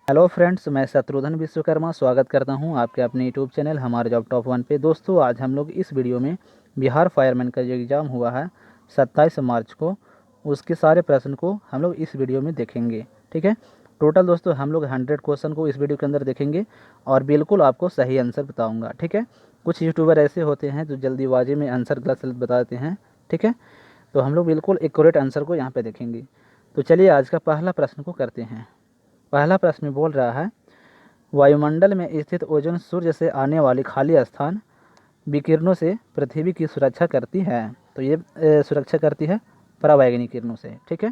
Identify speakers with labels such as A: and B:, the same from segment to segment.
A: Hello friends, मैं शत्रुघ्न विश्वकर्मा स्वागत करता हूं आपके अपने यूट्यूब चैनल हमारे जॉब टॉप वन पे। दोस्तों, आज हम लोग इस वीडियो में बिहार फायरमैन का जो एग्ज़ाम हुआ है 27 मार्च को, उसके सारे प्रश्न को हम लोग इस वीडियो में देखेंगे। ठीक है। टोटल दोस्तों हम लोग 100 क्वेश्चन को इस वीडियो के अंदर देखेंगे और बिल्कुल आपको सही आंसर बताऊँगा। ठीक है। कुछ यूट्यूबर ऐसे होते हैं जो जल्दीबाजी में आंसर गलत सलत बता देते हैं। ठीक है। तो हम लोग बिल्कुल एक्यूरेट आंसर को यहाँ पे देखेंगे। तो चलिए आज का पहला प्रश्न को करते हैं। पहला प्रश्न बोल रहा है, वायुमंडल में स्थित ओजोन सूर्य से आने वाली खाली स्थान विकिरणों से पृथ्वी की सुरक्षा करती है। तो ये सुरक्षा करती है पराबैंगनी किरणों से। ठीक है।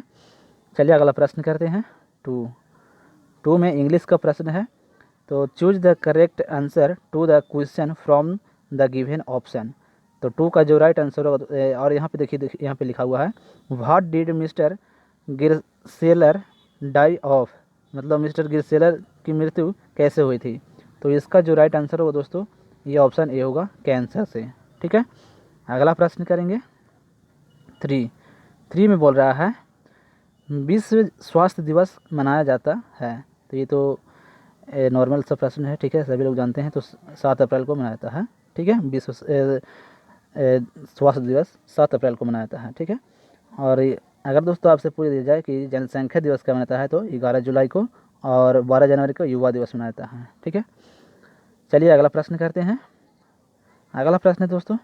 A: चलिए अगला प्रश्न करते हैं। टू टू में इंग्लिश का प्रश्न है। तो choose the correct answer to the question from the given option. तो टू का जो राइट आंसर होगा, और यहाँ पे देखिए यहाँ पे लिखा हुआ है, what did mister Girseller die off. मतलब मिस्टर गिरसेलर की मृत्यु कैसे हुई थी। तो इसका जो राइट आंसर होगा दोस्तों, ये ऑप्शन ए होगा, कैंसर से। ठीक है। अगला प्रश्न करेंगे। थ्री थ्री में बोल रहा है, विश्व स्वास्थ्य दिवस मनाया जाता है। तो ये तो नॉर्मल सा प्रश्न है। ठीक है, सभी लोग जानते हैं। तो 7 अप्रैल को मनाया जाता है। ठीक है। विश्व स्वास्थ्य दिवस 7 अप्रैल को मनाया जाता है। ठीक है। और अगर दोस्तों आपसे पूछ दिया जाए कि जनसंख्या दिवस कब मनाता है, तो 11 जुलाई को, और 12 जनवरी को युवा दिवस मनाया जाता है। ठीक है। चलिए अगला प्रश्न करते हैं। अगला प्रश्न है दोस्तों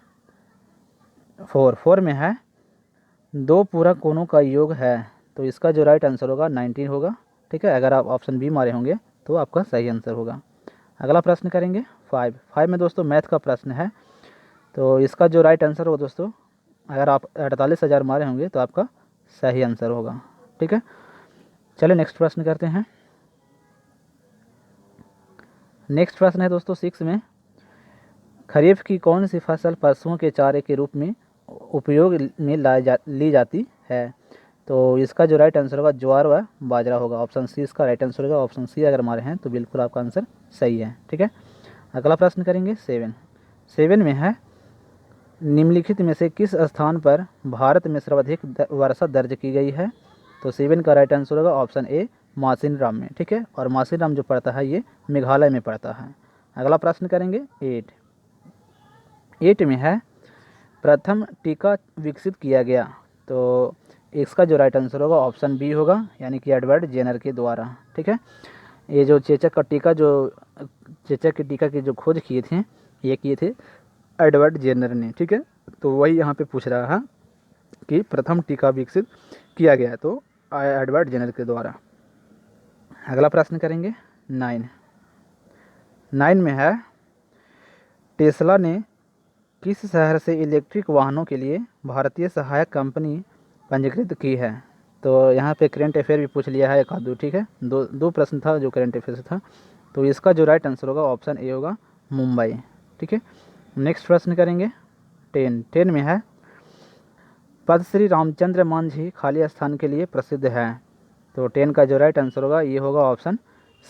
A: फोर में है, दो पूरक कोणों का योग है। तो इसका जो राइट आंसर होगा 19 होगा। ठीक है। अगर आप ऑप्शन बी मारे होंगे तो आपका सही आंसर होगा। अगला प्रश्न करेंगे। फाइव में दोस्तों मैथ का प्रश्न है। तो इसका जो राइट आंसर होगा दोस्तों, अगर आप 48,000 मारे होंगे तो आपका सही आंसर होगा। ठीक है। चलिए नेक्स्ट प्रश्न करते हैं। नेक्स्ट प्रश्न है दोस्तों 6 में, खरीफ की कौन सी फसल पशुओं के चारे के रूप में उपयोग में ली जाती है। तो इसका जो राइट आंसर होगा ज्वार व बाजरा होगा। ऑप्शन सी इसका राइट आंसर होगा। ऑप्शन सी अगर हमारे हैं तो बिल्कुल आपका आंसर सही है। ठीक है। अगला प्रश्न करेंगे। सेवन में है, निम्नलिखित में से किस स्थान पर भारत में सर्वाधिक वर्षा दर्ज की गई है। तो 7 का राइट आंसर होगा ऑप्शन ए, मासिनराम में। ठीक है। और मासिनराम जो पड़ता है ये मेघालय में पड़ता है। अगला प्रश्न करेंगे 8 में है, प्रथम टीका विकसित किया गया। तो इसका जो राइट आंसर होगा ऑप्शन बी होगा, यानी कि एडवर्ड जेनर के द्वारा। ठीक है। ये जो चेचक के टीका की जो खोज किए थे, ये किए थे एडवर्ड जेनर ने। ठीक है। तो वही यहाँ पे पूछ रहा है कि प्रथम टीका विकसित किया गया, तो एडवर्ड जेनर के द्वारा। अगला प्रश्न करेंगे 9 में है, टेस्ला ने किस शहर से इलेक्ट्रिक वाहनों के लिए भारतीय सहायक कंपनी पंजीकृत की है। तो यहाँ पे करंट अफेयर भी पूछ लिया है एक आध दो। ठीक है। दो प्रश्न था जो करंट अफेयर से था। तो इसका जो राइट आंसर होगा ऑप्शन ए होगा, मुंबई। ठीक है। नेक्स्ट प्रश्न करेंगे 10 में है, पद श्री रामचंद्र मांझी खाली स्थान के लिए प्रसिद्ध है। तो 10 का जो राइट आंसर होगा ये होगा ऑप्शन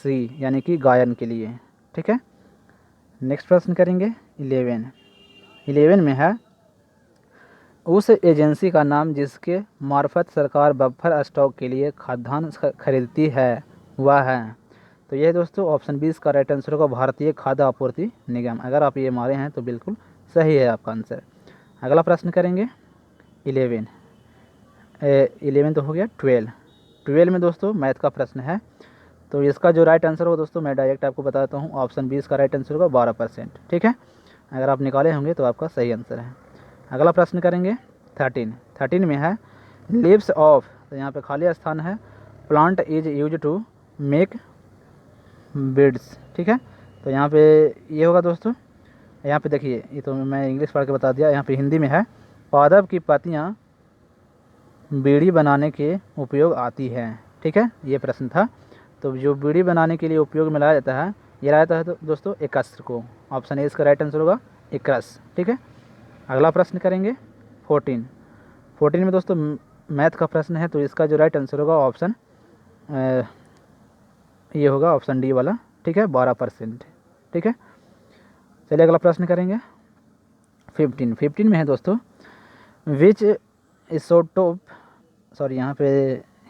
A: सी, यानी कि गायन के लिए। ठीक है। नेक्स्ट प्रश्न करेंगे 11 में है, उस एजेंसी का नाम जिसके मार्फत सरकार बफर स्टॉक के लिए खाद्यान्न खरीदती है वह है। तो ये दोस्तों ऑप्शन 20 का राइट आंसर होगा, भारतीय खाद्य आपूर्ति निगम। अगर आप ये मारे हैं तो बिल्कुल सही है आपका आंसर। अगला प्रश्न करेंगे 11 तो हो गया। 12 में दोस्तों मैथ का प्रश्न है। तो इसका जो राइट आंसर होगा दोस्तों, मैं डायरेक्ट आपको बताता हूँ, ऑप्शन 20 का राइट आंसर होगा 12%। ठीक है। अगर आप निकाले होंगे तो आपका सही आंसर है। अगला प्रश्न करेंगे 13 में है, लीव्स ऑफ। तो यहाँ पे खाली स्थान है, plant is use to make beads. ठीक है। तो यहाँ पे ये होगा दोस्तों, यहाँ पे देखिए, ये तो मैं इंग्लिश पढ़ के बता दिया। यहाँ पे हिंदी में है, पादप की पत्तियाँ बीड़ी बनाने के उपयोग आती है। ठीक है। ये प्रश्न था। तो जो बीड़ी बनाने के लिए उपयोग में लाया जाता है, ये लाया जाता है तो दोस्तों एकस्र को। ऑप्शन ए इसका राइट आंसर होगा, एकरस। ठीक है। अगला प्रश्न करेंगे 14 में दोस्तों मैथ का प्रश्न है। तो इसका जो राइट आंसर होगा ऑप्शन ये होगा ऑप्शन डी वाला। ठीक है, 12%। ठीक है। चलिए अगला प्रश्न करेंगे 15 में है दोस्तों, विच इसोटोप, सॉरी यहाँ पे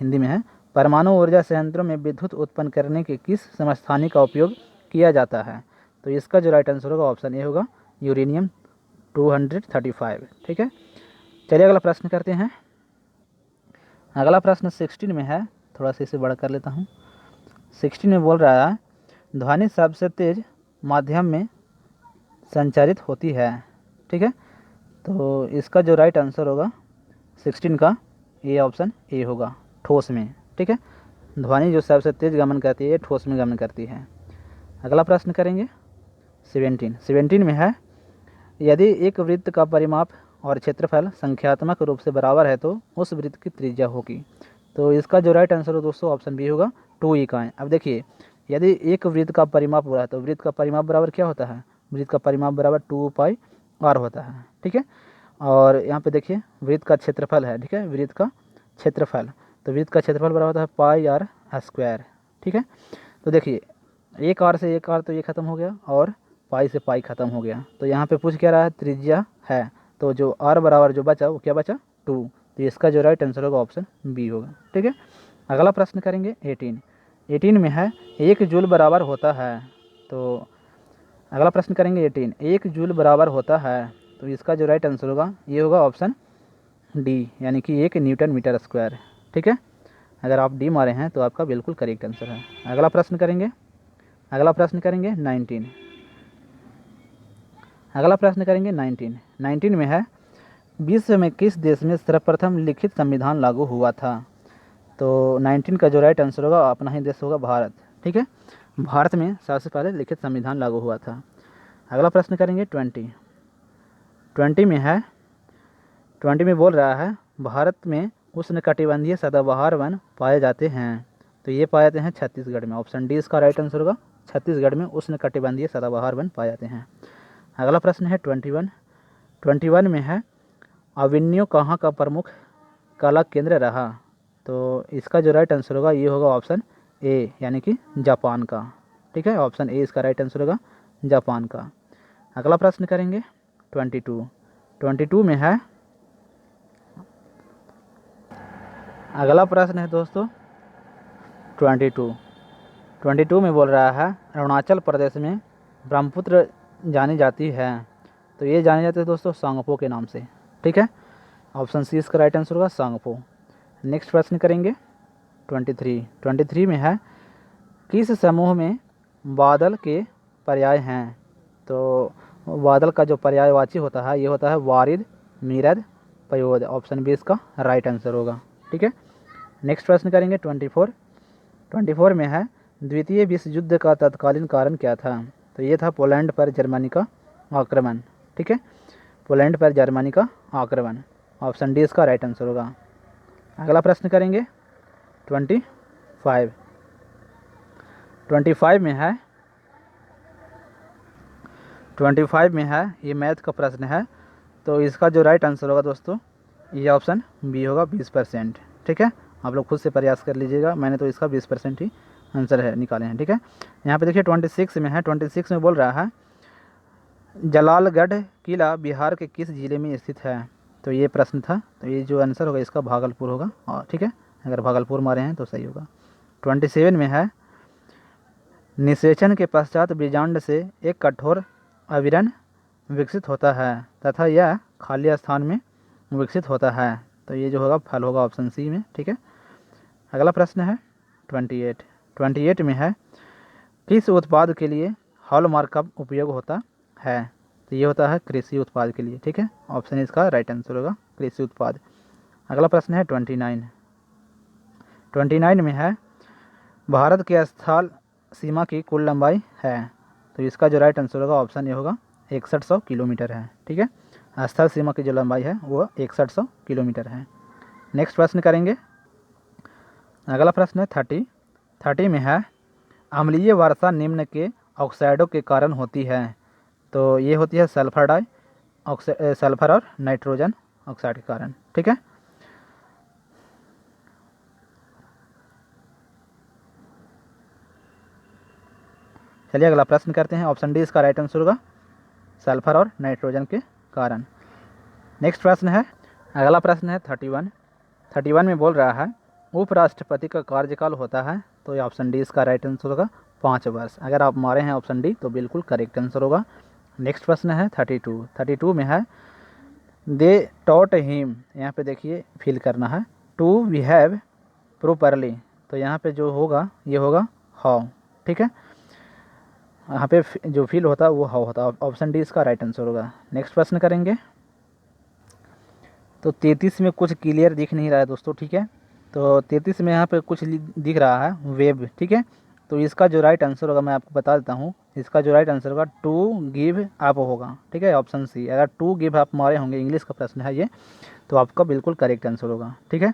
A: हिंदी में है, परमाणु ऊर्जा संयंत्रों में विद्युत उत्पन्न करने के किस समस्थानिक का उपयोग किया जाता है? तो इसका जो राइट आंसर होगा ऑप्शन ए होगा, यूरेनियम 235। ठीक है, चलिए अगला प्रश्न करते हैं। अगला प्रश्न 16 में है, थोड़ा सा इसे बड़ा कर लेता हूँ। 16 में बोल रहा है ध्वनि सबसे तेज माध्यम में संचारित होती है। ठीक है, तो इसका जो राइट आंसर होगा 16 का ये ऑप्शन ए होगा, ठोस में। ठीक है, ध्वनि जो सबसे तेज गमन करती है ये ठोस में गमन करती है। अगला प्रश्न करेंगे 17 में है यदि एक वृत्त का परिमाप और क्षेत्रफल संख्यात्मक रूप से बराबर है तो उस वृत्त की त्रिज्या होगी। तो इसका जो राइट आंसर हो दोस्तों ऑप्शन बी होगा, 2 इकाएँ। अब देखिए, यदि एक वृत्त का परिमाप हो रहा है तो वृत्त का परिमाप बराबर क्या होता है? वृत्त का परिमाप बराबर 2 पाई आर होता है। ठीक है, और यहाँ पे देखिए वृत्त का क्षेत्रफल है। ठीक है, वृत्त का क्षेत्रफल, तो वृत्त का क्षेत्रफल बराबर होता है पाई आर स्क्वायर। ठीक है, तो देखिए एक आर से एक आर तो ये खत्म हो गया और पाई से पाई खत्म हो गया। तो यहाँ पे पूछ क्या रहा है? त्रिज्या है, तो जो आर बराबर जो बचा वो क्या बचा? 2। तो इसका जो राइट आंसर होगा ऑप्शन बी होगा। ठीक है, अगला प्रश्न करेंगे 18 में है 1 जूल बराबर होता है। तो अगला प्रश्न करेंगे 18, 1 जूल बराबर होता है। तो इसका जो राइट आंसर होगा ये होगा ऑप्शन डी, यानी कि 1 न्यूटन मीटर स्क्वायर। ठीक है, अगर आप डी मारे हैं तो आपका बिल्कुल करेक्ट आंसर है। अगला प्रश्न करेंगे 19। अगला प्रश्न करेंगे 19 में है विश्व में किस देश में सर्वप्रथम लिखित संविधान लागू हुआ था? तो 19 का जो राइट आंसर होगा अपना ही देश होगा, भारत। ठीक है, भारत में सबसे पहले लिखित संविधान लागू हुआ था। अगला प्रश्न करेंगे 20 में है 20 में बोल रहा है भारत में उष्णकटिबंधीय सदाबहार वन पाए जाते हैं। तो ये पाए जाते हैं छत्तीसगढ़ में। ऑप्शन डी इसका राइट आंसर होगा, छत्तीसगढ़ में उष्णकटिबंधीय सदाबहार वन पाए जाते हैं। अगला प्रश्न है 21 में है अविन्यो कहाँ का प्रमुख कला केंद्र रहा? तो इसका जो राइट आंसर होगा ये होगा ऑप्शन ए, यानी कि जापान का। ठीक है, ऑप्शन ए इसका राइट आंसर होगा, जापान का। अगला प्रश्न करेंगे 22 में है, अगला प्रश्न है दोस्तों 22 में बोल रहा है अरुणाचल प्रदेश में ब्रह्मपुत्र जानी जाती है। तो ये जाने जाते हैं दोस्तों सांगपो के नाम से। ठीक है, ऑप्शन सी इसका राइट आंसर होगा, सांगपो। नेक्स्ट प्रश्न करेंगे 23 में है किस समूह में बादल के पर्याय हैं? तो बादल का जो पर्यायवाची होता है ये होता है वारिद, मीरद, पयोद। ऑप्शन बी इसका राइट आंसर होगा। ठीक है, नेक्स्ट प्रश्न करेंगे 24 में है द्वितीय विश्व युद्ध का तत्कालीन कारण क्या था? तो ये था पोलैंड पर जर्मनी का आक्रमण। ठीक है, पोलैंड पर जर्मनी का आक्रमण। ऑप्शन डी इसका राइट आंसर होगा। अगला प्रश्न करेंगे 25 में है 25 में है ये मैथ का प्रश्न है। तो इसका जो राइट आंसर होगा दोस्तों ये ऑप्शन बी होगा, 20%। ठीक है, आप लोग खुद से प्रयास कर लीजिएगा, मैंने तो इसका 20% ही आंसर है निकाले हैं। ठीक है, यहाँ पे देखिए 26 में है 26 में बोल रहा है जलालगढ़ किला बिहार के किस जिले में स्थित है? तो ये प्रश्न था, तो ये जो आंसर होगा इसका भागलपुर होगा। और ठीक है, अगर भागलपुर मारे हैं तो सही होगा। 27 में है निषेचन के पश्चात बीजांड से एक कठोर अविरण विकसित होता है तथा यह खाली स्थान में विकसित होता है। तो ये जो होगा फल होगा ऑप्शन सी में। ठीक है, अगला प्रश्न है 28 में है किस उत्पाद के लिए हॉलमार्क का उपयोग होता है? तो ये होता है कृषि उत्पाद के लिए। ठीक है, ऑप्शन इसका राइट आंसर होगा, कृषि उत्पाद। अगला प्रश्न है 29 में है भारत की स्थल सीमा की कुल लंबाई है। तो इसका जो राइट आंसर होगा ऑप्शन ये होगा 6100 किलोमीटर है। ठीक है, स्थल सीमा की जो लंबाई है वो 6100 किलोमीटर है। नेक्स्ट प्रश्न करेंगे, अगला प्रश्न है 30 में है अम्लीय वर्षा निम्न के ऑक्साइडों के कारण होती है। तो ये होती है सल्फर और नाइट्रोजन ऑक्साइड के कारण। ठीक है, चलिए अगला प्रश्न करते हैं। ऑप्शन डी इसका राइट आंसर होगा, सल्फर और नाइट्रोजन के कारण। नेक्स्ट प्रश्न है, अगला प्रश्न है 31 में बोल रहा है उपराष्ट्रपति का कार्यकाल होता है? तो ये ऑप्शन डी इसका राइट आंसर होगा 5 वर्ष। अगर आप मारे हैं ऑप्शन डी तो बिल्कुल करेक्ट आंसर होगा। नेक्स्ट प्रश्न है 32 में है दे टॉट हिम, यहाँ पे देखिए फिल करना है, टू बिहेव प्रोपरली, तो यहाँ पे जो होगा ये होगा हाउ, ठीक है। यहाँ पे जो फील होता है वो हाउ होता है। ऑप्शन डी इसका राइट आंसर होगा। नेक्स्ट प्रश्न करेंगे। तो 33 में कुछ क्लियर दिख नहीं रहा है दोस्तों, ठीक है। तो 33 में यहाँ पे कुछ दिख रहा है वेब, ठीक है। तो इसका जो राइट आंसर होगा मैं आपको बता देता हूँ, इसका जो राइट आंसर होगा टू गिव अप होगा, ठीक है, ऑप्शन सी। अगर टू गिव अप मारे होंगे, इंग्लिश का प्रश्न है ये, तो आपका बिल्कुल करेक्ट आंसर होगा, ठीक है।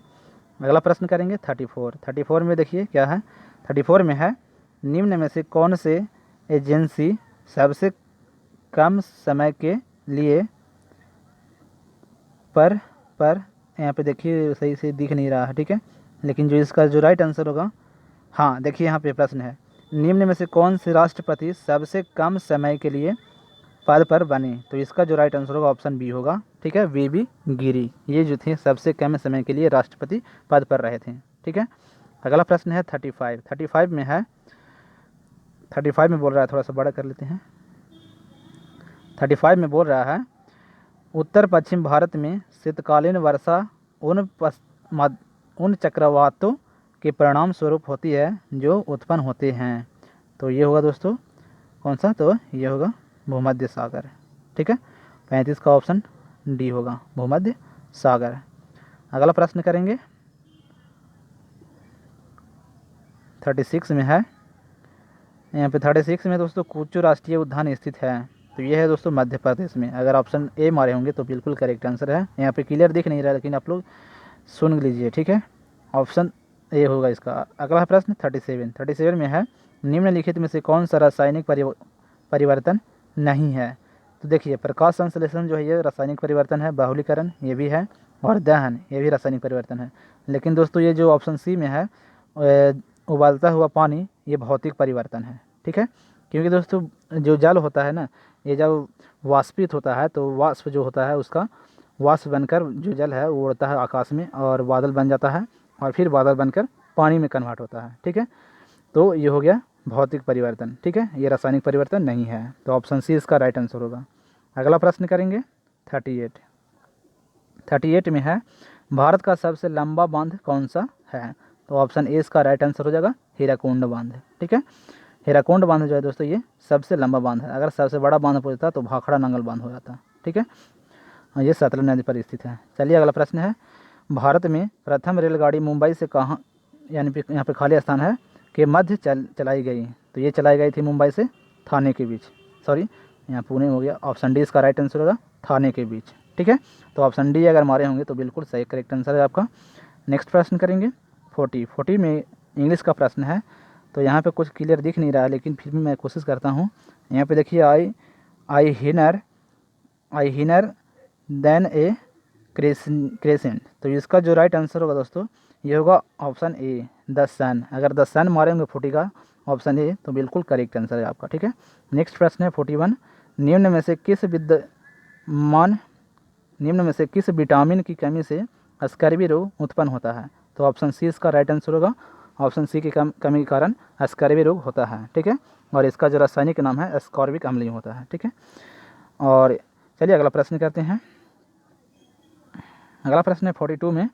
A: अगला प्रश्न करेंगे 34 में देखिए क्या है। 34 में है निम्न में से कौन से एजेंसी सबसे कम समय के लिए पर यहाँ पे देखिए सही से दिख नहीं रहा है, ठीक है, लेकिन जो इसका जो राइट आंसर होगा, हाँ देखिए यहाँ पे प्रश्न है निम्न में से कौन से राष्ट्रपति सबसे कम समय के लिए पद पर बने, तो इसका जो राइट आंसर होगा ऑप्शन बी होगा, ठीक है, वीबी गिरी। ये जो थे सबसे कम समय के लिए राष्ट्रपति पद पर रहे थे, ठीक है। अगला प्रश्न है 35 में है, 35 में बोल रहा है, थोड़ा सा बड़ा कर लेते हैं। 35 में बोल रहा है उत्तर पश्चिम भारत में शीतकालीन वर्षा उन चक्रवातों के परिणाम स्वरूप होती है जो उत्पन्न होते हैं। तो ये होगा दोस्तों कौन सा, तो ये होगा भूमध्य सागर, ठीक है। 35 का ऑप्शन डी होगा भूमध्य सागर। अगला प्रश्न करेंगे 36 में है। यहाँ पे 36 में दोस्तों कुचू राष्ट्रीय उद्यान स्थित है, तो ये है दोस्तों मध्य प्रदेश में। अगर ऑप्शन ए मारे होंगे तो बिल्कुल करेक्ट आंसर है। यहाँ पे क्लियर दिख नहीं रहा लेकिन आप लोग सुन लीजिए, ठीक है, ऑप्शन ए होगा इसका। अगला प्रश्न 37 में है निम्नलिखित में से कौन सा रासायनिक परिवर्तन नहीं है। तो देखिए प्रकाश संश्लेषण जो है ये रासायनिक परिवर्तन है, बाहुलीकरण ये भी है, और दहन ये भी रासायनिक परिवर्तन है। लेकिन दोस्तों ये जो ऑप्शन सी में है उबालता हुआ पानी, ये भौतिक परिवर्तन है, ठीक है। क्योंकि दोस्तों जो जल होता है ना, ये जब वाष्पित होता है तो वाष्प जो होता है उसका वाष्प बनकर जो जल है वो उड़ता है आकाश में और बादल बन जाता है, और फिर बादल बनकर पानी में कन्वर्ट होता है, ठीक है। तो ये हो गया भौतिक परिवर्तन, ठीक है, ये रासायनिक परिवर्तन नहीं है। तो ऑप्शन सी इसका राइट आंसर होगा। अगला प्रश्न करेंगे 38 में है भारत का सबसे लंबा बांध कौन सा है। तो ऑप्शन ए इसका राइट आंसर हो जाएगा हीराकुंड बांध, ठीक है। हीराकुंड बांध जो है दोस्तों ये सबसे लंबा बांध है। अगर सबसे बड़ा बांध पूछता तो भाखड़ा नंगल बांध हो जाता, ठीक है। ये सतलज नदी पर स्थित है। चलिए अगला प्रश्न है भारत में प्रथम रेलगाड़ी मुंबई से कहाँ, यानी यहाँ पे खाली स्थान है, के मध्य चलाई गई। तो ये चलाई गई थी मुंबई से थाने के बीच, सॉरी यहाँ पुणे हो गया। ऑप्शन डी इसका राइट आंसर होगा थाने के बीच, ठीक है। तो ऑप्शन डी अगर मारे होंगे तो बिल्कुल सही करेक्ट आंसर है आपका। नेक्स्ट प्रश्न करेंगे 40 में इंग्लिश का प्रश्न है। तो यहाँ पे कुछ क्लियर दिख नहीं रहा है लेकिन फिर भी मैं कोशिश करता हूँ। यहाँ पे देखिए आई हिनर देन ए क्रेसेंट। तो इसका जो राइट आंसर होगा दोस्तों ये होगा ऑप्शन ए द सन। अगर द सन मारेंगे 40 का ऑप्शन ए तो बिल्कुल करेक्ट आंसर है आपका, ठीक है। नेक्स्ट प्रश्न है 41 निम्न में से किस विटामिन की कमी से स्कर्वी रोग उत्पन्न होता है। तो ऑप्शन सी इसका राइट आंसर होगा। ऑप्शन सी की कमी के कारण स्कर्वी रोग होता है, ठीक है, और इसका जो रासायनिक नाम है एस्कॉर्बिक अम्लीय होता है, ठीक है। और चलिए अगला प्रश्न करते हैं। अगला प्रश्न है 42 में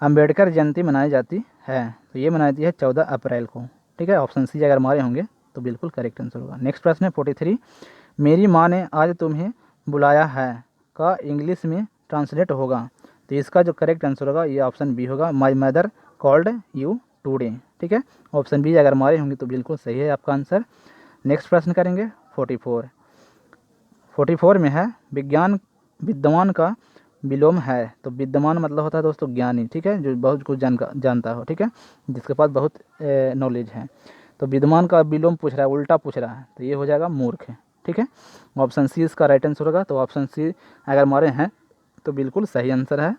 A: अंबेडकर जयंती मनाई जाती है। तो ये मनाई जाती है 14 अप्रैल को, ठीक है। ऑप्शन सी अगर मारे होंगे तो बिल्कुल करेक्ट आंसर होगा। नेक्स्ट प्रश्न है 43 मेरी माँ ने आज तुम्हें बुलाया है का इंग्लिश में ट्रांसलेट होगा। तो इसका जो करेक्ट आंसर होगा ये ऑप्शन बी होगा my mother called you today, ठीक है। ऑप्शन बी अगर मारे होंगे तो बिल्कुल सही है आपका आंसर। नेक्स्ट प्रश्न करेंगे 44 में है विद्वान का विलोम है। तो विद्वान मतलब होता है दोस्तों ज्ञानी, ठीक है, जो बहुत कुछ जानता हो, ठीक है, जिसके पास बहुत नॉलेज है। तो विद्वान का विलोम पूछ रहा है, उल्टा पूछ रहा है, तो ये हो जाएगा मूर्ख, ठीक है। ऑप्शन सी इसका राइट आंसर होगा। तो ऑप्शन सी अगर मारे हैं तो बिल्कुल सही आंसर है।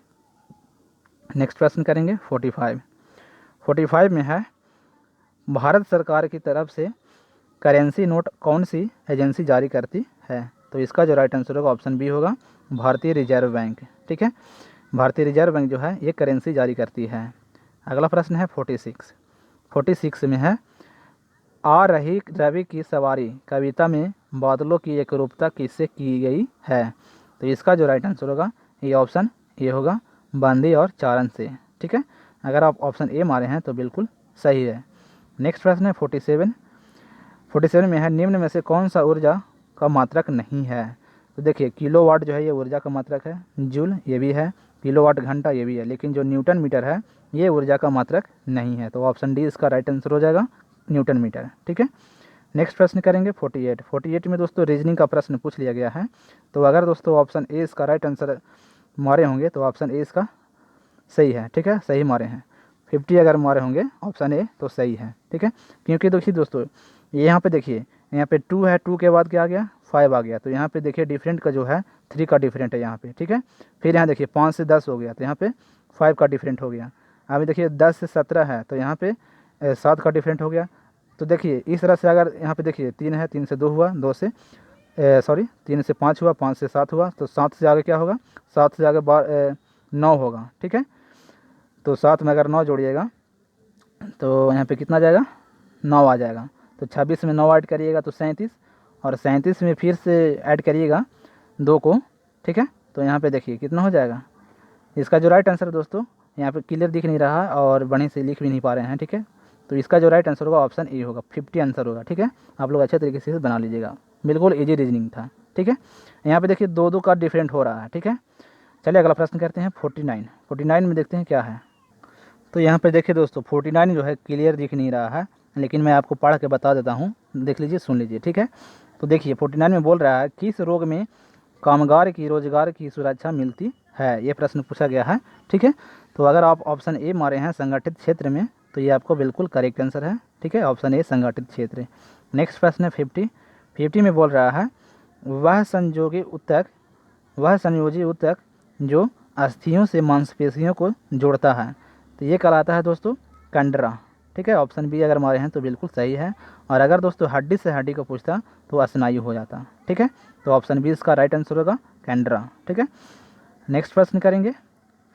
A: नेक्स्ट प्रश्न करेंगे 45 में है भारत सरकार की तरफ से करेंसी नोट कौन सी एजेंसी जारी करती है। तो इसका जो राइट आंसर होगा ऑप्शन बी होगा भारतीय रिजर्व बैंक, ठीक है। भारतीय रिजर्व बैंक जो है ये करेंसी जारी करती है। अगला प्रश्न है 46 में है, आ रही रवि की सवारी कविता में बादलों की एकरूपता किससे की गई है? तो इसका जो राइट आंसर होगा ये ऑप्शन ए होगा, बांदी और चारण से। ठीक है, अगर आप ऑप्शन ए मारे हैं तो बिल्कुल सही है। नेक्स्ट प्रश्न है 47 में है, निम्न में से कौन सा ऊर्जा का मात्रक नहीं है? तो देखिए, किलोवाट जो है ये ऊर्जा का मात्रक है, जूल ये भी है, किलोवाट घंटा ये भी है, लेकिन जो न्यूटन मीटर है ये ऊर्जा का मात्रक नहीं है। तो ऑप्शन डी इसका राइट आंसर हो जाएगा, न्यूटन मीटर। ठीक है, नेक्स्ट प्रश्न करेंगे 48 में दोस्तों रीजनिंग का प्रश्न पूछ लिया गया है। तो अगर दोस्तों ऑप्शन ए इसका राइट आंसर मारे होंगे तो ऑप्शन ए इसका सही है। ठीक है, सही मारे हैं। 50 अगर मारे होंगे ऑप्शन ए तो सही है। ठीक है, क्योंकि देखिए दोस्तों ये यहाँ पे देखिए, यहाँ पे 2 है, 2 के बाद क्या आ गया, 5 आ गया। तो यहाँ पे देखिए डिफरेंट का जो है 3 का डिफरेंट है यहाँ पे। ठीक है, फिर यहाँ देखिए 5 से 10 हो गया, तो यहाँ पे 5 का डिफरेंट हो गया। अभी देखिए 10 से 17 है, तो यहाँ पे 7 का डिफरेंट हो गया। तो देखिए इस तरह से अगर यहाँ पे देखिए 3 है, 3 से 2 हुआ, 3 से 5 हुआ, 5 से 7 हुआ, तो 7 से आगे क्या होगा, 7 से आगे 9 होगा। ठीक है, तो 7 में अगर 9 जोड़िएगा तो यहाँ पे कितना जाएगा, 9 आ जाएगा। तो 26 में 9 ऐड करिएगा तो 37, और 37 में फिर से ऐड करिएगा 2 को। ठीक है, तो यहाँ पे देखिए कितना हो जाएगा। इसका जो राइट आंसर है दोस्तों, यहाँ पे क्लियर दिख नहीं रहा और बढ़िया से लिख भी नहीं पा रहे हैं। ठीक है, तो इसका जो राइट आंसर होगा ऑप्शन ए होगा, 50 आंसर होगा। ठीक है, आप लोग अच्छे तरीके से बना लीजिएगा, बिल्कुल ईजी रीजनिंग था। ठीक है, यहाँ पे देखिए 2 का डिफरेंट हो रहा है। ठीक है, चलिए अगला प्रश्न करते हैं 49 में देखते हैं क्या है। तो यहाँ पे देखिए दोस्तों 49 जो है क्लियर दिख नहीं रहा है, लेकिन मैं आपको पढ़ के बता देता हूँ, देख लीजिए, सुन लीजिए। ठीक है, तो देखिए 49 में बोल रहा है, किस रोग में कामगार की रोजगार की सुरक्षा मिलती है, ये प्रश्न पूछा गया है। ठीक है, तो अगर आप ऑप्शन ए मारे हैं संगठित क्षेत्र में तो ये आपको बिल्कुल करेक्ट आंसर है। ठीक है, ऑप्शन ए संगठित क्षेत्र। नेक्स्ट प्रश्न है 50 में बोल रहा है, वह संयोजी ऊतक जो अस्थियों से मांसपेशियों को जोड़ता है, तो ये कहलाता है दोस्तों कंडरा। ठीक है, ऑप्शन बी अगर मारे हैं तो बिल्कुल सही है, और अगर दोस्तों हड्डी से हड्डी को पूछता तो स्नायु हो जाता। ठीक है, तो ऑप्शन बी इसका राइट आंसर होगा कैंड्रा। ठीक है, नेक्स्ट प्रश्न करेंगे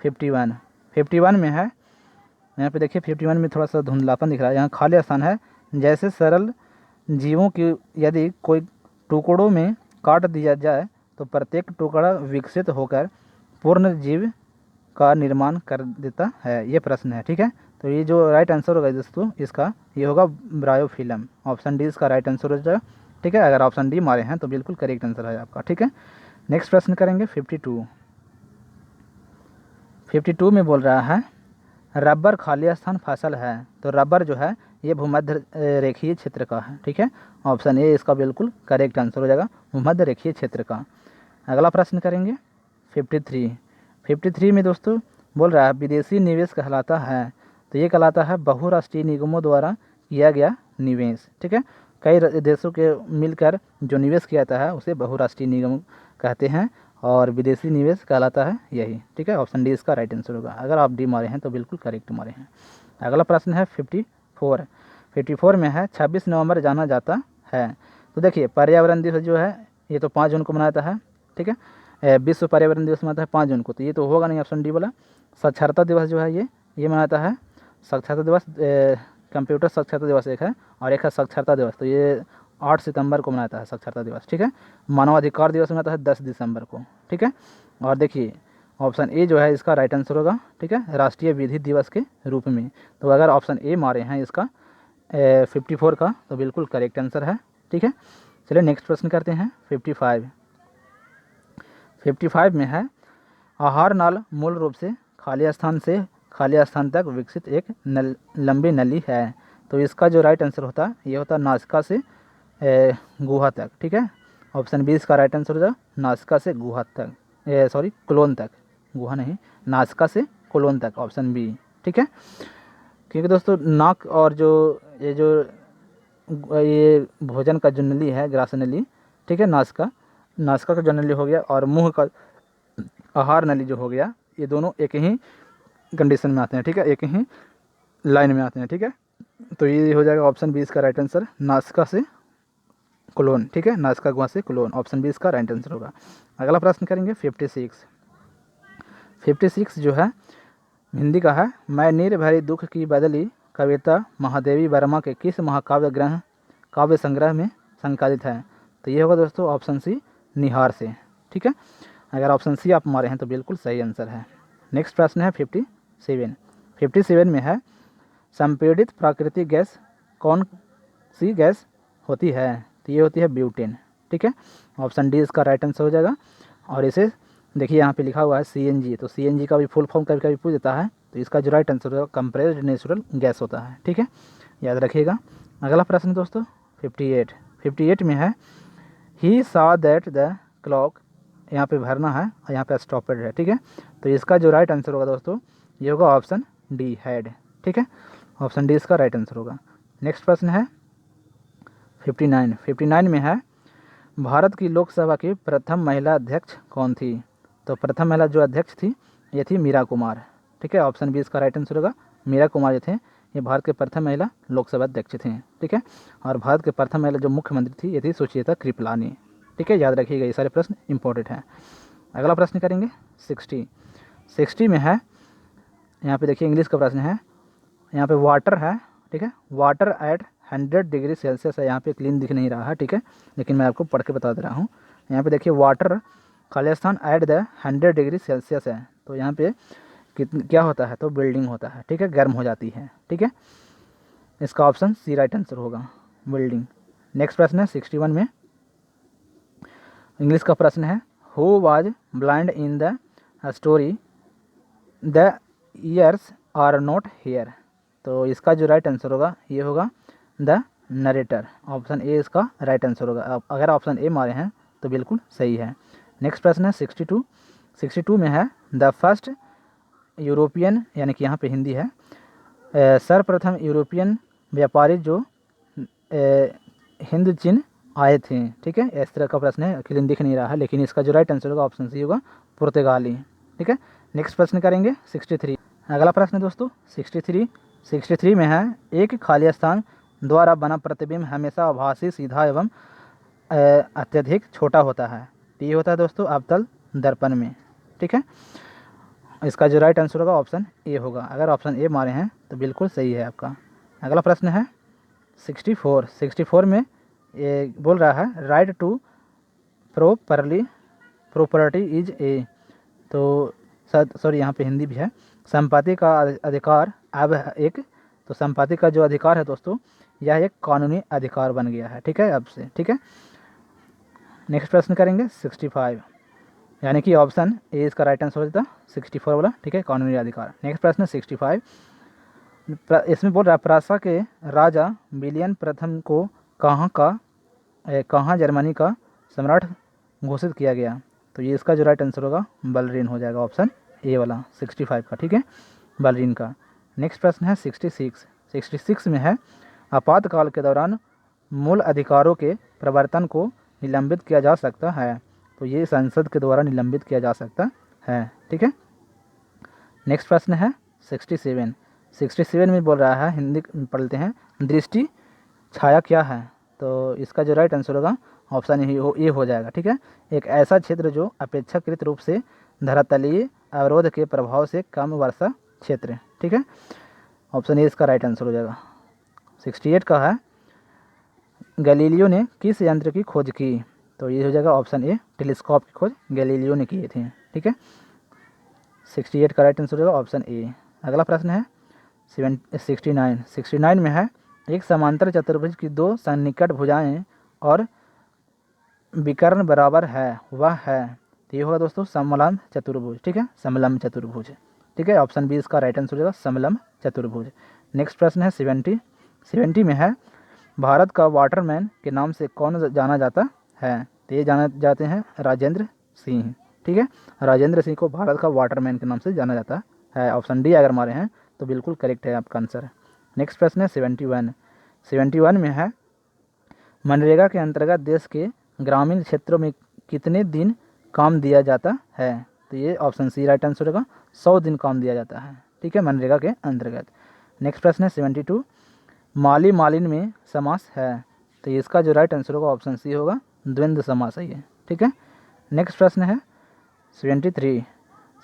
A: 51 में है, यहाँ पे देखिए 51 में थोड़ा सा धुंधलापन दिख रहा है, यहाँ खाली स्थान है, जैसे सरल जीवों की यदि कोई टुकड़ों में काट दिया जाए तो प्रत्येक टुकड़ा विकसित होकर पूर्ण जीव का निर्माण कर देता है, ये प्रश्न है। ठीक है, तो ये जो राइट आंसर होगा दोस्तों इसका ये होगा ब्रायोफिल्म, ऑप्शन डी इसका राइट आंसर हो जाएगा। ठीक है, अगर ऑप्शन डी मारे हैं तो बिल्कुल करेक्ट आंसर है आपका। ठीक है, नेक्स्ट प्रश्न करेंगे 52 में बोल रहा है, रबर खाली स्थान फसल है, तो रबर जो है ये भूमध्य रेखीय क्षेत्र का है। ठीक है, ऑप्शन ए इसका बिल्कुल करेक्ट आंसर हो जाएगा, भूमध्य रेखीय क्षेत्र का। अगला प्रश्न करेंगे 53 में दोस्तों बोल रहा है, विदेशी निवेश कहलाता है, तो ये कहलाता है बहुराष्ट्रीय निगमों द्वारा किया गया निवेश। ठीक है, कई देशों के मिलकर जो निवेश किया जाता है उसे बहुराष्ट्रीय निगम कहते हैं, और विदेशी निवेश कहलाता है यही। ठीक है, ऑप्शन डी इसका राइट आंसर होगा, अगर आप डी मारे हैं तो बिल्कुल करेक्ट मारे हैं। अगला प्रश्न है 54 में है, 26 नवंबर जाना जाता है, तो देखिए पर्यावरण दिवस जो है ये तो 5 जून को मनाता है। ठीक है, विश्व पर्यावरण दिवस मनाता है 5 जून को, तो ये तो होगा नहीं, ऑप्शन डी वाला। साक्षरता दिवस जो है ये मनाता है, साक्षरता दिवस कंप्यूटर साक्षरता दिवस एक है, और एक है साक्षरता दिवस, तो ये 8 सितंबर को मनाता है साक्षरता दिवस। ठीक है, मानवाधिकार दिवस मनाता है 10 दिसंबर को। ठीक है, और देखिए ऑप्शन ए जो है इसका राइट आंसर होगा। ठीक है, राष्ट्रीय विधि दिवस के रूप में, तो अगर ऑप्शन ए मारे हैं इसका 54 का तो बिल्कुल करेक्ट आंसर है। ठीक है, चलिए नेक्स्ट प्रश्न करते हैं 55 में है, आहार नाल मूल रूप से खाली स्थान तक विकसित एक लंबी नली है, तो इसका जो राइट आंसर होता है ये होता है नासिका से गुहा तक। ठीक है, ऑप्शन बी इसका राइट आंसर हो जाए, नासिका से गुहा तक, कोलोन तक, गुहा नहीं, नासिका से कोलोन तक, ऑप्शन बी। ठीक है, क्योंकि दोस्तों नाक और ये भोजन का जो नली है, ग्रास नली, ठीक है, नासिका का जो नली हो गया, और मुंह का आहार नली जो हो गया, ये दोनों एक ही कंडीशन में आते हैं। ठीक है, एक ही लाइन में आते हैं। ठीक है, तो ये हो जाएगा ऑप्शन बी इसका राइट आंसर, नासिका से कोलोन। ठीक है, नासिका गुहा से कोलोन, ऑप्शन बी इसका राइट आंसर होगा। अगला प्रश्न करेंगे 56 जो है, हिंदी का है, मैं नीर भरी दुख की बदली कविता महादेवी वर्मा के किस महाकाव्य ग्रह काव्य संग्रह में संकलित है? तो ये होगा दोस्तों ऑप्शन सी, निहार से। ठीक है, अगर ऑप्शन सी आप मारे हैं तो बिल्कुल सही आंसर है। नेक्स्ट प्रश्न है 57। 57 में है, संपीड़ित प्राकृतिक गैस कौन सी गैस होती है? तो ये होती है ब्यूटेन। ठीक है, ऑप्शन डी इसका राइट आंसर हो जाएगा। और इसे देखिए यहाँ पे लिखा हुआ है सीएनजी, तो सीएनजी का भी फुल फॉर्म कभी कभी पूछ देता है, तो इसका जो राइट आंसर होगा कंप्रेस्ड नेचुरल गैस होता है। ठीक है, याद रखिएगा। अगला प्रश्न दोस्तों 58। 58 में है, he saw that the clock, यहाँ पे भरना है और यहाँ पे स्टॉपेड है। ठीक है, तो इसका जो राइट आंसर होगा दोस्तों ये होगा ऑप्शन डी, हैड। ठीक है, ऑप्शन डी इसका राइट आंसर होगा। नेक्स्ट प्रश्न है 59। 59 में है, भारत की लोकसभा की प्रथम महिला अध्यक्ष कौन थी? तो प्रथम महिला जो अध्यक्ष थी ये थी मीरा कुमार। ठीक है, ऑप्शन बी इसका राइट आंसर होगा। मीरा कुमार जो थे ये भारत के प्रथम महिला लोकसभा अध्यक्ष थे। ठीक है, और भारत के प्रथम महिला जो मुख्यमंत्री थी ये थी सुचेता कृपलानी। ठीक है, याद रखिएगा, ये सारे प्रश्न इंपॉर्टेंट हैं। अगला प्रश्न करेंगे 60। 60 में है, यहाँ पे देखिए इंग्लिश का प्रश्न है, यहाँ पे वाटर है। ठीक है, वाटर एट 100 डिग्री सेल्सियस है, यहाँ पे क्लीन दिख नहीं रहा है। ठीक है, लेकिन मैं आपको पढ़ के बता दे रहा हूँ। यहाँ पे देखिए water Khalistan at the 100 degree Celsius है, तो यहाँ पे क्या होता है? तो बिल्डिंग होता है। ठीक है, गर्म हो जाती है। ठीक है, इसका ऑप्शन सी राइट आंसर होगा, बिल्डिंग। नेक्स्ट प्रश्न है 61 में, इंग्लिश का प्रश्न है, who was blind in the story the ears are not here? तो इसका जो राइट आंसर होगा ये होगा द नरेटर। ऑप्शन ए इसका राइट आंसर होगा। अगर ऑप्शन ए मारे हैं तो बिल्कुल सही है। नेक्स्ट प्रश्न है 62। 62 में है, द फर्स्ट यूरोपियन, यानी कि यहाँ पे हिंदी है, सर्वप्रथम यूरोपियन व्यापारी जो हिंद चीन आए थे। ठीक है, इस तरह का प्रश्न है, क्लीन दिख नहीं रहा है, लेकिन इसका जो राइट आंसर होगा ऑप्शन सी होगा, पुर्तगाली। ठीक है, नेक्स्ट प्रश्न करेंगे 63। अगला प्रश्न दोस्तों 63। 63 में है, एक खाली स्थान द्वारा बना प्रतिबिंब हमेशा आभासी, सीधा एवं अत्यधिक छोटा होता है। तो ये होता है दोस्तों अवतल दर्पण में। ठीक है, इसका जो राइट आंसर होगा ऑप्शन ए होगा। अगर ऑप्शन ए मारे हैं तो बिल्कुल सही है आपका। अगला प्रश्न है 64। 64 में ये बोल रहा है, right to property is A, तो सॉरी यहाँ पे हिंदी भी है, संपत्ति का अधिकार अब एक, तो संपत्ति का जो अधिकार है दोस्तों यह एक कानूनी अधिकार बन गया है। ठीक है, अब से। ठीक है, नेक्स्ट प्रश्न करेंगे 65, यानी कि ऑप्शन ए इसका राइट आंसर हो जाता 64 वाला। ठीक है, कानूनी अधिकार। नेक्स्ट प्रश्न 65, इसमें बोल रहा है, प्रासा के राजा विलियम प्रथम को कहाँ जर्मनी का सम्राट घोषित किया गया? तो ये इसका जो राइट आंसर होगा बर्लिन हो जाएगा, ऑप्शन ए वाला 65 का। ठीक है, बर्लिन का। नेक्स्ट प्रश्न है 66। 66 में है, आपातकाल के दौरान मूल अधिकारों के प्रवर्तन को निलंबित किया जा सकता है। तो ये संसद के द्वारा निलंबित किया जा सकता है। ठीक है, नेक्स्ट प्रश्न है 67। 67 में बोल रहा है, हिंदी पढ़ते हैं, दृष्टि छाया क्या है? तो इसका जो राइट आंसर होगा ऑप्शन ए हो जाएगा। ठीक है, एक ऐसा क्षेत्र जो अपेक्षाकृत रूप से धरातलीय अवरोध के प्रभाव से कम वर्षा क्षेत्र। ठीक है, ऑप्शन ए इसका राइट आंसर हो जाएगा। 68 का है, गैलीलियो ने किस यंत्र की खोज की? तो ये हो जाएगा ऑप्शन ए, टेलीस्कोप की खोज गैलीलियो ने किए थे। ठीक है, 68 का राइट आंसर होगा ऑप्शन ए। अगला प्रश्न है 69। 69 में है, एक समांतर चतुर्भुज की दो सन्निकट भुजाएं और विकर्ण बराबर है, वह है? तो ये होगा दोस्तों समलंब चतुर्भुज। ठीक है, समलंब चतुर्भुज। ठीक है, ऑप्शन बी इसका राइट आंसर हो जाएगा समलंब चतुर्भुज। नेक्स्ट प्रश्न है 70। 70 में है, भारत का वाटरमैन के नाम से कौन जाना जाता है? तो ये जाना जाते हैं राजेंद्र सिंह। ठीक है, राजेंद्र सिंह को भारत का वाटरमैन के नाम से जाना जाता है। ऑप्शन डी अगर मारे हैं तो बिल्कुल करेक्ट है आपका आंसर। नेक्स्ट प्रश्न है 71। 71 में है, मनरेगा के अंतर्गत देश के ग्रामीण क्षेत्रों में कितने दिन काम दिया जाता है? तो ये ऑप्शन सी राइट आंसर होगा, 100 दिन काम दिया जाता है। ठीक है, मनरेगा के अंतर्गत। नेक्स्ट प्रश्न है 72, माली मालिन में समास है? तो इसका जो राइट आंसर होगा ऑप्शन सी होगा, द्वंद्व समास है ये। ठीक है, नेक्स्ट प्रश्न है 73,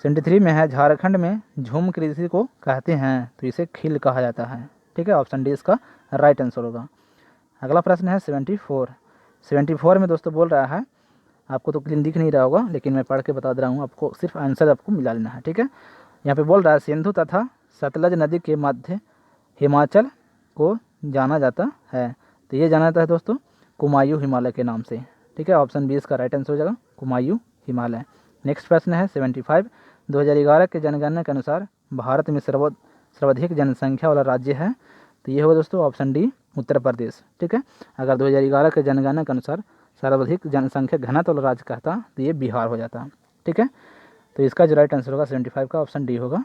A: 73 में है झारखंड में झूम कृषि को कहते हैं, तो इसे खील कहा जाता है। ठीक है, ऑप्शन डी इसका राइट आंसर होगा। अगला प्रश्न है 74 में दोस्तों बोल रहा है, आपको तो क्लीन दिख नहीं रहा होगा लेकिन मैं पढ़ के बता दे रहा हूँ आपको, सिर्फ आंसर आपको मिला लेना है। ठीक है, यहाँ पे बोल रहा है सिंधु तथा सतलज नदी के मध्य हिमाचल को जाना जाता है, तो ये जाना जाता है दोस्तों कुमायूं हिमालय के नाम से। ठीक है, ऑप्शन बी इसका राइट आंसर हो जाएगा कुमायूं हिमालय। नेक्स्ट प्रश्न है 75, 2011 के जनगणना के अनुसार भारत में सर्वाधिक जनसंख्या वाला राज्य है, तो ये होगा दोस्तों ऑप्शन डी उत्तर प्रदेश। ठीक है, अगर 2011 के जनगणना के अनुसार सर्वाधिक जनसंख्या घनत्व वाला राज्य कहता तो ये बिहार हो जाता। ठीक है, तो इसका जो राइट आंसर होगा 75 का ऑप्शन डी होगा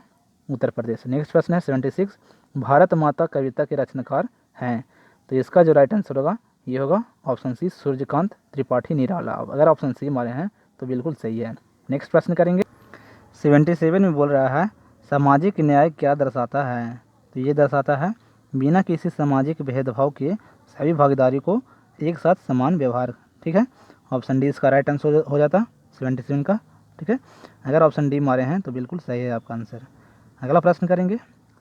A: उत्तर प्रदेश। नेक्स्ट प्रश्न है 76, भारत माता कविता के रचनाकार हैं, तो इसका जो राइट आंसर होगा ये होगा ऑप्शन सी सूर्यकांत त्रिपाठी निराला। अगर ऑप्शन सी मारे हैं तो बिल्कुल सही है। नेक्स्ट प्रश्न करेंगे 77 में बोल रहा है सामाजिक न्याय क्या दर्शाता है, तो ये दर्शाता है बिना किसी सामाजिक भेदभाव के सभी भागीदारी को एक साथ समान व्यवहार। ठीक है, ऑप्शन डी इसका राइट आंसर हो जाता 77 का। ठीक है, अगर ऑप्शन डी मारे हैं तो बिल्कुल सही है आपका आंसर। अगला प्रश्न करेंगे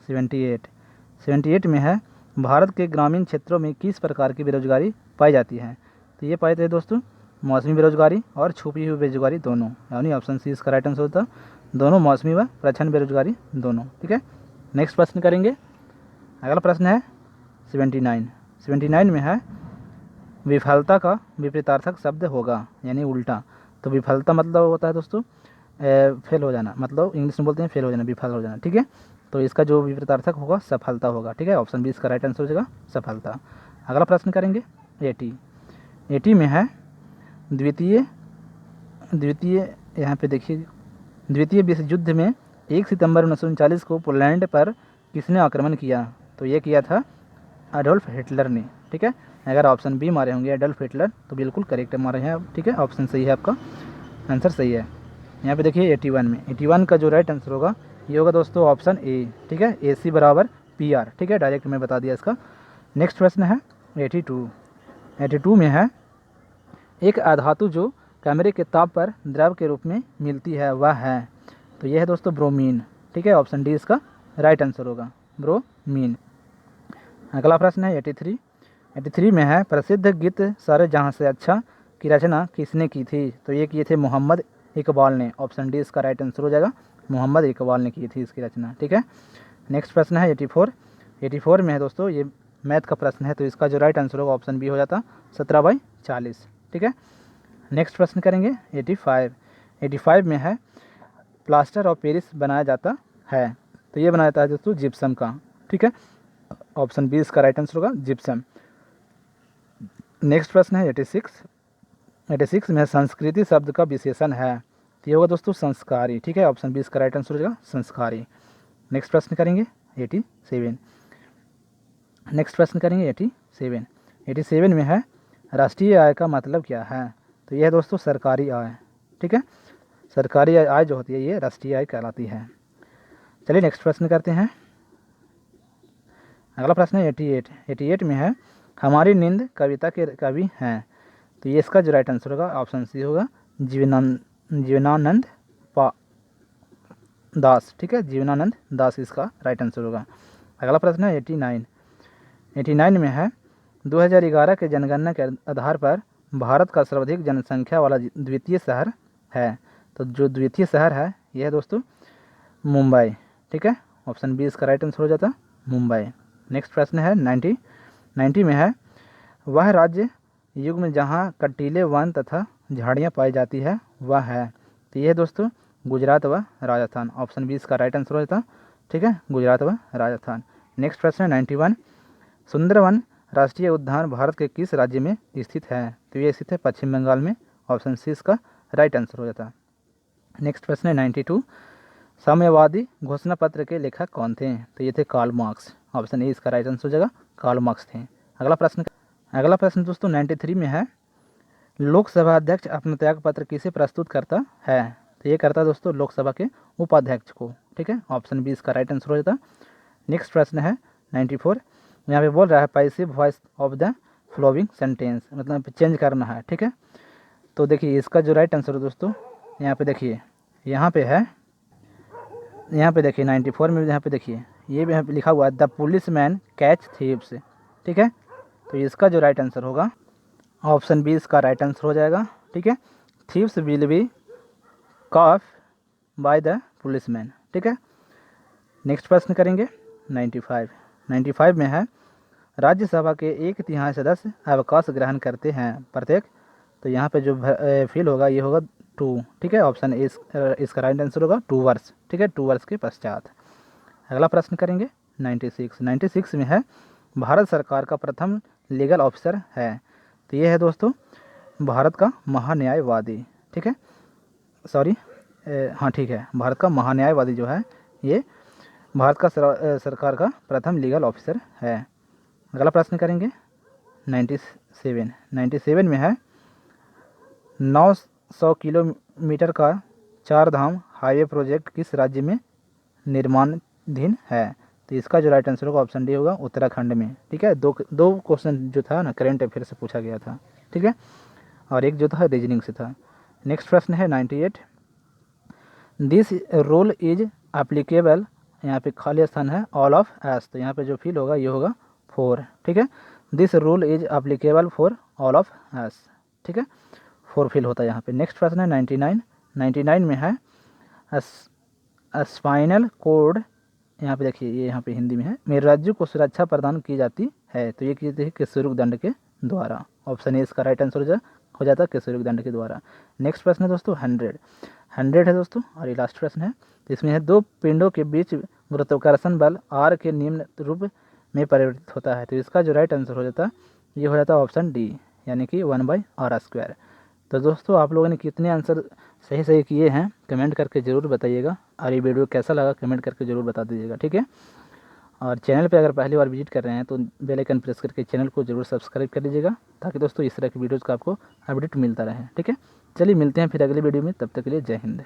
A: 78 में है भारत के ग्रामीण क्षेत्रों में किस प्रकार की बेरोजगारी पाई जाती है, तो ये पाए थे दोस्तों मौसमी बेरोजगारी और छुपी हुई बेरोजगारी दोनों, यानी ऑप्शन सी इसका राइट आंसर होता दोनों मौसमी व प्रच्छन्न बेरोजगारी दोनों। ठीक है, नेक्स्ट प्रश्न करेंगे। अगला प्रश्न है 79 में है विफलता का विपरीतार्थक शब्द होगा यानी उल्टा, तो विफलता मतलब होता है दोस्तों फेल हो जाना, मतलब इंग्लिश में बोलते हैं फेल हो जाना, विफल हो जाना। ठीक है, तो इसका जो विपरीतार्थक होगा सफलता होगा। ठीक है, ऑप्शन बी इसका राइट आंसर हो जाएगा सफलता। अगला प्रश्न करेंगे 80 में है द्वितीय यहाँ पे देखिए द्वितीय विश्व युद्ध में 1 सितंबर 1939 को पोलैंड पर किसने आक्रमण किया, तो ये किया था एडोल्फ हिटलर ने। ठीक है, अगर ऑप्शन बी मारे होंगे एडोल्फ हिटलर तो बिल्कुल करेक्ट मारे हैं आप। ठीक है, ऑप्शन सही है, आपका आंसर सही है। यहाँ पे देखिए 81 का जो राइट आंसर होगा ये होगा दोस्तों ऑप्शन ए। ठीक है, AC बराबर PR। ठीक है, डायरेक्ट मैं बता दिया इसका। नेक्स्ट प्रश्न है 82 में है एक अधातु जो कैमरे के ताप पर द्रव के रूप में मिलती है वह है, तो यह है दोस्तों ब्रोमीन। ठीक है, ऑप्शन डी इसका राइट आंसर होगा ब्रोमीन। अगला प्रश्न है 83 में है प्रसिद्ध गीत सारे जहाँ से अच्छा की रचना किसने की थी, तो ये किए थे मोहम्मद इकबाल ने। ऑप्शन डी इसका राइट आंसर हो जाएगा मोहम्मद इकबाल ने की थी इसकी रचना। ठीक है, नेक्स्ट प्रश्न है 84 में है दोस्तों ये मैथ का प्रश्न है, तो इसका जो राइट आंसर होगा ऑप्शन बी हो जाता 17/40। ठीक है, नेक्स्ट प्रश्न करेंगे 85 में है प्लास्टर ऑफ पेरिस बनाया जाता है, तो ये बनाया जाता है दोस्तों जिप्सम का। ठीक है, ऑप्शन बी इसका राइट आंसर होगा जिप्सम। नेक्स्ट प्रश्न है 86 में संस्कृति शब्द का विशेषण है, तो ये होगा दोस्तों संस्कारी। ठीक है, ऑप्शन बी इसका राइट आंसर हो जाएगा संस्कारी। नेक्स्ट प्रश्न करेंगे 87 में है राष्ट्रीय आय का मतलब क्या है, तो यह है दोस्तों सरकारी आय। ठीक है, सरकारी आय जो होती है ये राष्ट्रीय आय कहलाती है। चलिए नेक्स्ट प्रश्न करते हैं। अगला प्रश्न है 88 में है हमारी नींद कविता के कवि हैं, तो ये इसका जो राइट आंसर होगा ऑप्शन सी होगा जीवनानंद दास। ठीक है, जीवनानंद दास इसका राइट आंसर होगा। अगला प्रश्न है 89 में है 2011 के जनगणना के आधार पर भारत का सर्वाधिक जनसंख्या वाला द्वितीय शहर है, तो जो द्वितीय शहर है यह है दोस्तों मुंबई। ठीक है, ऑप्शन बी इसका राइट आंसर हो जाता मुंबई। नेक्स्ट प्रश्न है 90 में है वह राज्य युग में जहाँ कटीले वन तथा झाड़ियाँ पाई जाती है वह है, तो यह है दोस्तों गुजरात व राजस्थान। ऑप्शन बी इसका राइट आंसर हो जाता। ठीक है, गुजरात व राजस्थान। नेक्स्ट प्रश्न है 91 सुंदरवन राष्ट्रीय उद्यान भारत के किस राज्य में स्थित है, तो ये स्थित है पश्चिम बंगाल में। ऑप्शन सी इसका राइट आंसर हो जाता। नेक्स्ट प्रश्न है 92 साम्यवादी घोषणा पत्र के लेखक कौन थे, तो ये थे कार्ल मार्क्स। ऑप्शन ए इसका राइट आंसर हो जाएगा कार्ल मार्क्स थे। अगला प्रश्न दोस्तों 93 में है लोकसभा अध्यक्ष अपना त्याग पत्र किसे प्रस्तुत करता है, तो ये करता है दोस्तों लोकसभा के उपाध्यक्ष को। ठीक है, ऑप्शन बी इसका राइट आंसर हो जाता। नेक्स्ट प्रश्न है 94 यहाँ पे बोल रहा है passive voice of the flowing sentence, मतलब चेंज करना है। ठीक है, तो देखिए इसका जो राइट आंसर है दोस्तों यहाँ पे देखिए यहाँ पे है यहाँ पे देखिए 94 में यहाँ पे देखिए ये भी यहाँ पे लिखा हुआ है the police man catch thieves. ठीक है, तो इसका जो राइट आंसर होगा ऑप्शन बी इसका राइट आंसर हो जाएगा। ठीक है, thieves will be caught by the police man. ठीक है, नेक्स्ट प्रश्न करेंगे 95 में है राज्यसभा के 1/3 सदस्य अवकाश ग्रहण करते हैं प्रत्येक। तो यहाँ पे जो फिल होगा ये होगा 2। ठीक है, ऑप्शन ए इसका राइट आंसर होगा 2 वर्ष। ठीक है, 2 वर्ष के पश्चात। अगला प्रश्न करेंगे 96 में है भारत सरकार का प्रथम लीगल ऑफिसर है। तो ये है दोस्तों भारत का महान्यायवादी। ठीक है, सॉरी हाँ ठीक है, भारत का महान्यायवादी जो है ये भारत का सरकार का प्रथम लीगल ऑफिसर है। अगला प्रश्न करेंगे 97 में है 900 किलोमीटर का 4 धाम हाईवे प्रोजेक्ट किस राज्य में निर्माणाधीन है। तो इसका जो राइट आंसर होगा ऑप्शन डी होगा उत्तराखंड में। ठीक है, दो क्वेश्चन जो था ना करेंट अफेयर से पूछा गया था। ठीक है, और एक जो था रीजनिंग से था। नेक्स्ट प्रश्न है 98 दिस रूल इज एप्लीकेबल। यहाँ पे खाली स्थान है ऑल ऑफ एस। तो यहाँ पे जो फिल होगा ये होगा 4। ठीक है, this rule is applicable for all of S. ठीक है, 4 फिल होता है यहाँ पे। नेक्स्ट प्रश्न है 99 में है स्पाइनल कोड। यहाँ पे देखिए ये यहाँ पे हिंदी में है मेरे राज्य को सुरक्षा प्रदान की जाती है। तो ये की जाती है किशोर दंड के द्वारा। ऑप्शन ए इसका राइट आंसर हो जाता है किशोर दंड के द्वारा। नेक्स्ट प्रश्न है दोस्तों 100 है दोस्तों, और ये लास्ट प्रश्न है। तो इसमें है 2 पिंडों के बीच गुरुत्वाकर्षण बल आर के निम्न रूप में परिवर्तित होता है। तो इसका जो राइट आंसर हो जाता है ये हो जाता है ऑप्शन डी, यानी कि 1/r²। तो दोस्तों आप लोगों ने कितने आंसर सही किए हैं कमेंट करके ज़रूर बताइएगा, और ये वीडियो कैसा लगा कमेंट करके ज़रूर बता दीजिएगा। ठीक है, और चैनल पे अगर पहली बार विजिट कर रहे हैं तो बेल आइकन प्रेस करके चैनल को ज़रूर सब्सक्राइब कर लीजिएगा, ताकि दोस्तों इस तरह की वीडियोज़ का आपको अपडेट मिलता रहे। ठीक है, चलिए मिलते हैं फिर अगली वीडियो में, तब तक के लिए जय हिंद।